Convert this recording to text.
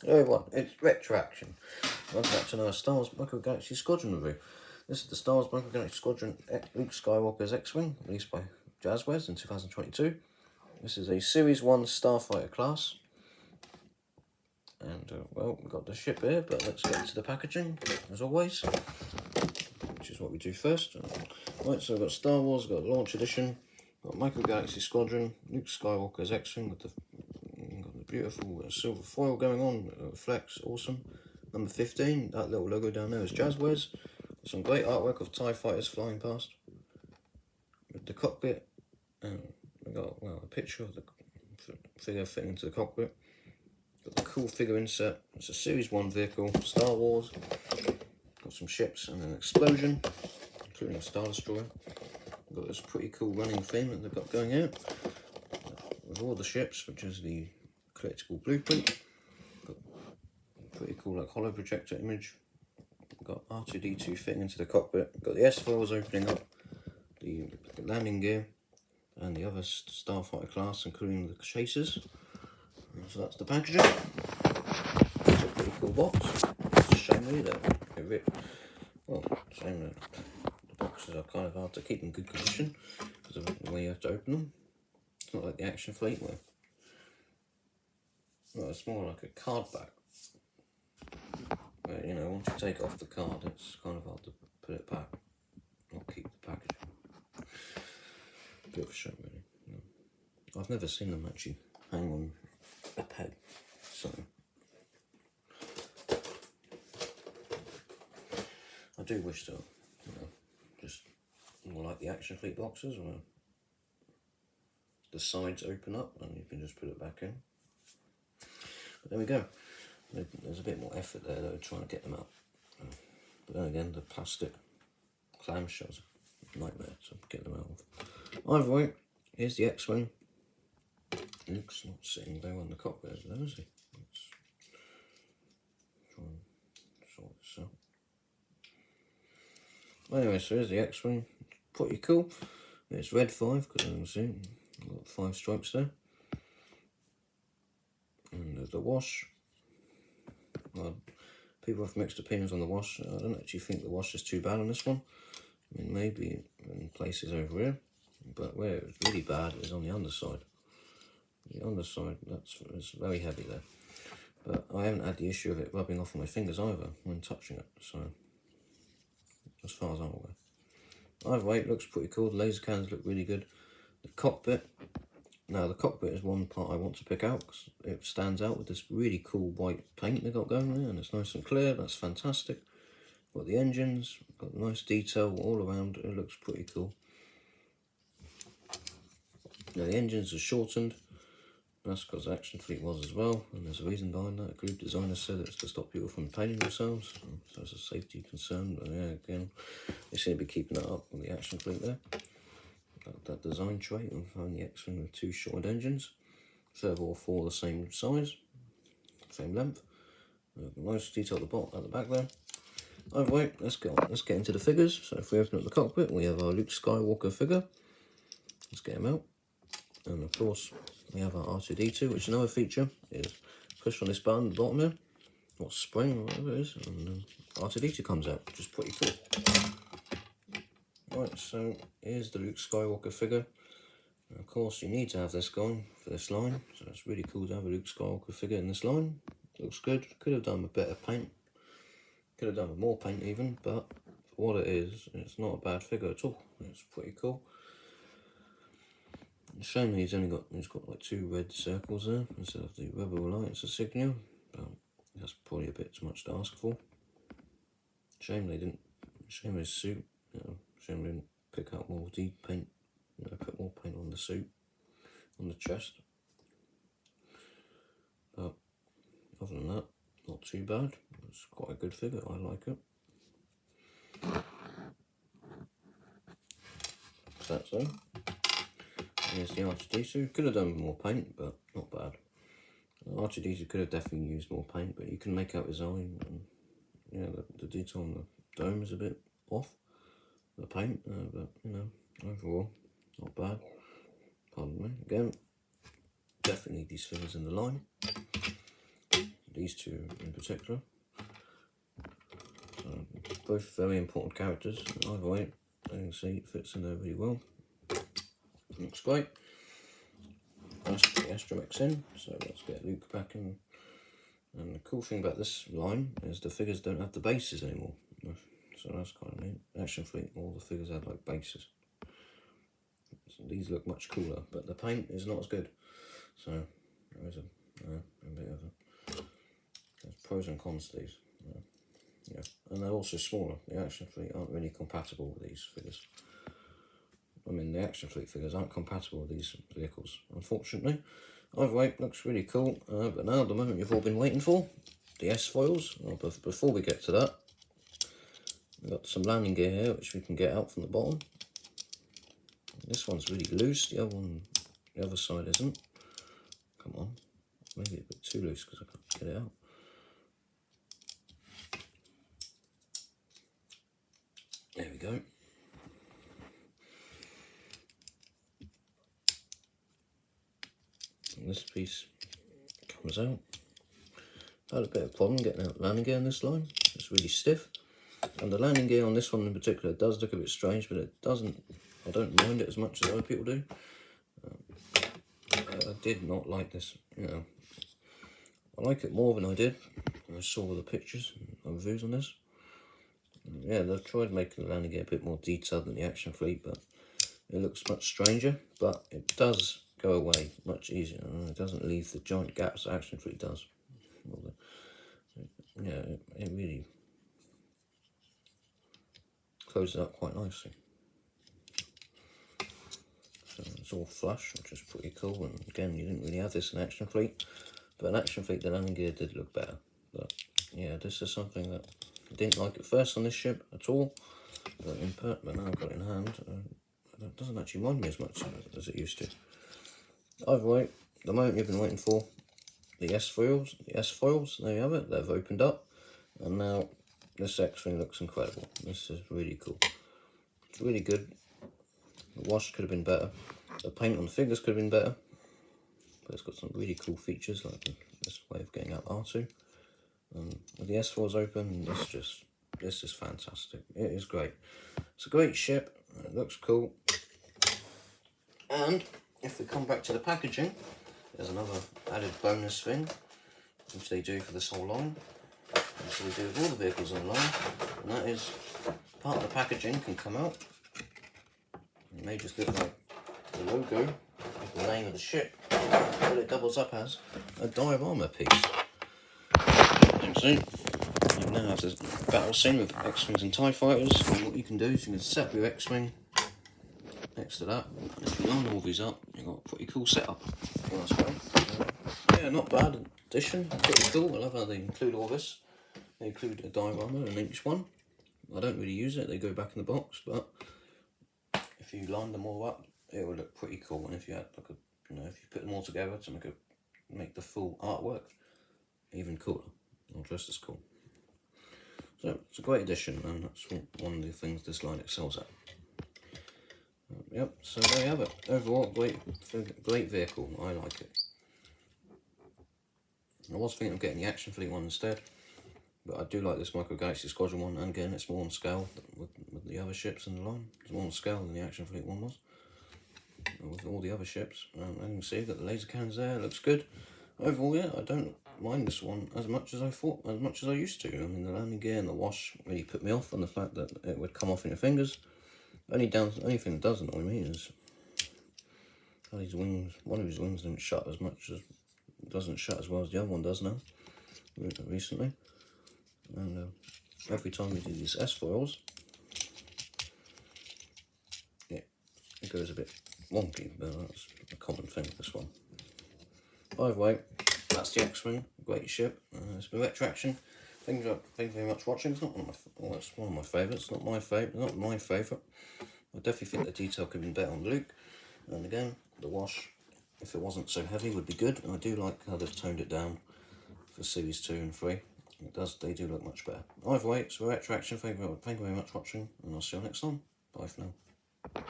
Hello everyone, it's Retroaction. Welcome back to another Star Wars Micro Galaxy Squadron review. This is the Star Wars Micro Galaxy Squadron Luke Skywalker's X-Wing, released by Jazzwares in 2022. This is a Series 1 Starfighter class. And, well, we've got the ship here, but let's get into the packaging, as always, which is what we do first. Right, so we've got Star Wars, we've got Launch Edition, we've got Micro Galaxy Squadron, Luke Skywalker's X-Wing with the beautiful silver foil going on, reflects, awesome. Number 15, that little logo down there is Jazzwares. Some great artwork of TIE fighters flying past. With the cockpit, we got, well, a picture of the figure fitting into the cockpit. Got the cool figure insert. It's a Series 1 vehicle, Star Wars. Got some ships and an explosion, including a Star Destroyer. Got this pretty cool running theme that they've got going out with all the ships, which is the collectible blueprint. Got pretty cool like hollow projector image. Got R2-D2 fitting into the cockpit. Got the S-foils opening up, the landing gear, and the other starfighter class, including the chasers. So that's the packaging. It's a pretty cool box. It's a shame really that it ripped. Well, shame that the boxes are kind of hard to keep in good condition because of the way you have to open them. It's not like the Action Fleet where, well, it's more like a card back. Where, you know, once you take off the card, it's kind of hard to put it back, or keep the packaging. Bit of a shame, really. Yeah. I've never seen them actually hang on a peg, so I do wish to, you know, just more like the Action Fleet boxes where the sides open up and you can just put it back in. But there we go. There's a bit more effort there though, trying to get them out. But then again, the plastic clamshells are a nightmare to get them out of. Either way, here's the X-Wing. Luke's not sitting very well in the cockpit though, is he? Let's try and sort this out. Anyway, so here's the X-Wing. Pretty cool. It's red 5, because you can see, got 5 stripes there. And there's the wash. Well, people have mixed opinions on the wash. I don't actually think the wash is too bad on this one. I mean, maybe in places over here, but where it was really bad is on the underside. The underside, it's very heavy there. But I haven't had the issue of it rubbing off on my fingers either when touching it, so as far as I'm aware. Either way, it looks pretty cool. The laser cannons look really good. The cockpit. Now, the cockpit is one part I want to pick out because it stands out with this really cool white paint they got going there, and it's nice and clear. That's fantastic. Got the engines, got nice detail all around. It looks pretty cool. Now, the engines are shortened. That's because Action Fleet was as well, and there's a reason behind that. A group designer said it's to stop people from painting themselves, so it's a safety concern. But yeah, again, they seem to be keeping that up with the Action Fleet there. That design trait of having the X-Wing with 2 shortened engines. So all 4 the same size, same length. Nice detail at the back there. Either way, let's get into the figures. So if we open up the cockpit, we have our Luke Skywalker figure. Let's get him out. And of course, we have our R2-D2, which is another feature. Is push on this button at the bottom here, or spring, or whatever it is, and R2-D2 comes out, which is pretty cool. Right, so here's the Luke Skywalker figure. And of course, you need to have this going for this line, so it's really cool to have a Luke Skywalker figure in this line. Looks good. Could have done with better paint. Could have done with more paint even, but for what it is, it's not a bad figure at all. It's pretty cool. It's a shame that he's got like 2 red circles there instead of the rebel light. It's a signal, but that's probably a bit too much to ask for. Shame they didn't. Shame his suit. You know, shame they didn't pick out more deep paint. You know, put more paint on the suit, on the chest. But other than that, not too bad. It's quite a good figure. I like it. So that's so. Here's the R2-D2. Could have done more paint, but not bad. R2-D2 could have definitely used more paint, but you can make out his eye. And, yeah, the detail on the dome is a bit off, the paint, but you know, overall, not bad. Pardon me. Again, definitely need these figures in the line. these two in particular. So, both very important characters. Either way, you can see it fits in there really well. Looks great. Let's put the astromechs in, so let's get Luke back in. And the cool thing about this line is the figures don't have the bases anymore. So that's kind of neat. Action Fleet, all the figures have like bases. So these look much cooler, but the paint is not as good. So there is a bit of a, there's pros and cons to these. Yeah, and they're also smaller. The Action Fleet aren't really compatible with these figures. I mean, the Action Fleet figures aren't compatible with these vehicles, unfortunately. Either way, looks really cool. But now, the moment you've all been waiting for, the S-foils. Well, before we get to that, we've got some landing gear here, which we can get out from the bottom. This one's really loose. The other side isn't. Come on, maybe a bit too loose because I can't get it out. There we go. And this piece comes out. I had a bit of problem getting out landing gear on this line. It's really stiff. And the landing gear on this one in particular does look a bit strange, but it doesn't. I don't mind it as much as other people do. I did not like this. You know, I like it more than I did when I saw the pictures and reviews on this. Yeah, they've tried making the landing gear a bit more detailed than the Action Fleet, but it looks much stranger. But it does go away much easier. It doesn't leave the giant gaps that Action Fleet does. Yeah, it really closes up quite nicely. So it's all flush, which is pretty cool. And again, you didn't really have this in Action Fleet, but in Action Fleet the landing gear did look better. But yeah, this is something that I didn't like at first on this ship at all. But now I've got it in hand. It doesn't actually mind me as much as it used to. Either way, the moment you've been waiting for, the S-foils, there you have it, they've opened up, and now this X-Wing looks incredible. This is really cool. It's really good. The wash could have been better. The paint on the figures could have been better, but it's got some really cool features, like this way of getting out R2. With the S-foils open, this is fantastic. It is great. It's a great ship. It looks cool. And if we come back to the packaging, there's another added bonus thing, which they do for this whole line. And so we do with all the vehicles on the line, and that is part of the packaging can come out. It may just look like the logo with the name of the ship, but it doubles up as a diorama piece. You see, you now have this battle scene with X-Wings and TIE Fighters, and what you can do is you can set up your X-Wing next to that, and if you line all these up, you've got a pretty cool setup. Well, that's great. Yeah, not bad addition, pretty cool. I love how they include all this. They include a diorama in each one. I don't really use it, they go back in the box, but if you line them all up, it would look pretty cool. And if you had like a, if you put them all together to make the full artwork even cooler, or just as cool. So it's a great addition, and that's one of the things this line excels at. Yep, so there you have it. Overall, great vehicle. I like it. I was thinking of getting the Action Fleet one instead, but I do like this Micro Galaxy Squadron one, and again, it's more on scale with the other ships in the line. It's more on scale than the Action Fleet one was, with all the other ships. And you can see that the laser cannons there, looks good. Overall, yeah, I don't mind this one as much as I used to. I mean, the landing gear and the wash really put me off on the fact that it would come off in your fingers. Only thing that does annoy me is how these wings, one of his wings doesn't shut as well as the other one does now, recently. And every time we do these S-foils, it goes a bit wonky, but that's a common thing with this one. Either way, that's the X-Wing, great ship. It's been Retroaction. Thank you very much for watching. It's not it's one of my favourites. Not my favourite. I definitely think the detail could have been better on Luke. And again, the wash, if it wasn't so heavy, would be good. And I do like how they've toned it down for Series 2 and 3. They do look much better. Either way, it's Retroaction. Thank you very much for watching, and I'll see you next time. Bye for now.